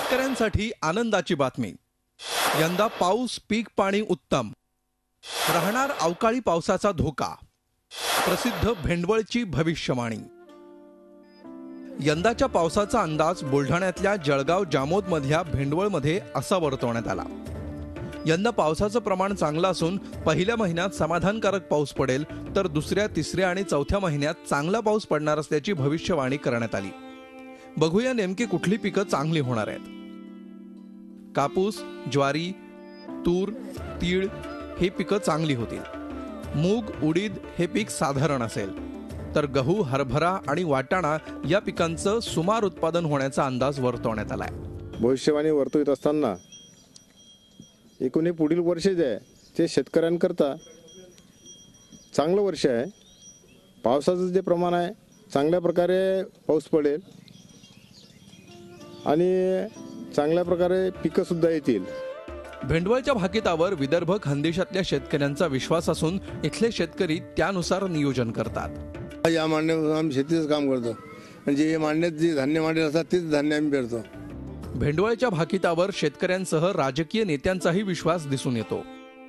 शेतकऱ्यांसाठी आनंदाची बातमी। यंदा पाऊस पीक पाणी उत्तम, राहणार अवकाळी पावसाचा धोका। प्रसिद्ध भेंडवळची भविष्यवाणी। यंदाच्या पावसाचा अंदाज बुलढाण्यातल्या जळगाव जामोद मधल्या भेंडवळमध्ये असा वर्तवण्यात आला। यंदा पावसाचं प्रमाण चांगलं असून पहिल्या महिन्यात समाधानकारक पाऊस पडेल, तर दुसऱ्या, तिसऱ्या आणि चौथ्या महिन्यात चांगला पाऊस पडणार असल्याची भविष्यवाणी करण्यात आली। बघूया नेमकी कुठली पिकं चांगली होणार आहेत। कापूस, ज्वारी, तूर, तीळ हे पिकं चांगली होतील। मूग, उडीद हे पीक साधारण असेल, तर गहू, हरभरा आणि वाटाणा या पिकांचं सुमार उत्पादन होण्याचा अंदाज वर्तवण्यात आलाय। भविष्यवाणी वर्तवित असताना एकूण हे पुढील वर्ष जे आहे ते शेतकऱ्यांकरता चांगलं वर्ष आहे। पावसाचं जे प्रमाण आहे चांगल्या प्रकारे पाऊस पडेल आणि चांगल्या प्रकारे पिकं सुद्धा येतील। भेंडवळच्या भाकितावर विदर्भ खानदेशातल्या शेतकऱ्यांचा विश्वास असून इथले शेतकरी त्यानुसार नियोजन करतात। या मांडण्यात आम्ही शेतीचं काम करतो, म्हणजे हे मांडण्यात जे धान्य मांडलेलं असतात तेच धान्य आम्ही पेरतो। भेंडवळच्या भाकितावर शेतकऱ्यांसह राजकीय नेत्यांचाही विश्वास दिसून येतो।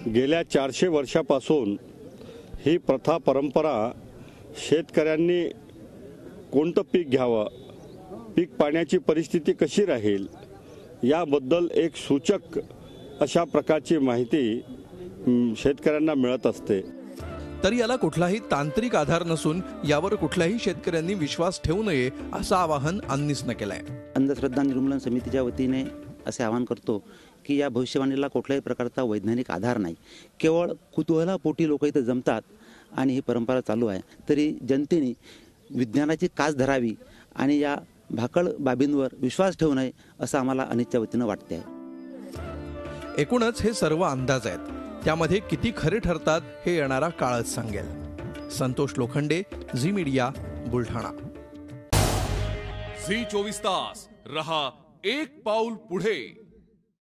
गेल्या 400 वर्षापासून ही प्रथा परंपरा शेतकऱ्यांनी कोणतं पीक घ्यावं, पीक पाण्याची परिस्थिती कशी राहील याबद्दल एक सूचक अशा प्रकारची माहिती शेतकऱ्यांना मिळत असते। तरी याला कुठलाही तांत्रिक आधार नसून यावर कुठल्याही शेतकऱ्यांनी विश्वास ठेवू नये असं आवाहन अन्नीसनं केलंय। अंधश्रद्धा निर्मूलन समितीच्या वतीने असे आवाहन करतो की या भविष्यवाणीला कुठल्याही प्रकारचा वैज्ञानिक आधार नाही, केवळ कुतूहलापोटी लोक इथे जमतात आणि ही परंपरा चालू आहे। तरी जनतेने विज्ञानाची कास धरावी आणि या भाकड बाबींवर विश्वास ठेवू नये असं आम्हाला अनिच्छा वतीनं वाटते आहे। एकूणच हे सर्व अंदाज आहेत, त्यामध्ये किती खरे ठरतात हे येणारा काळच सांगेल। संतोष लोखंडे, झी मीडिया, बुलढाणा। झी 24 तास रहा एक पाऊल पुढे।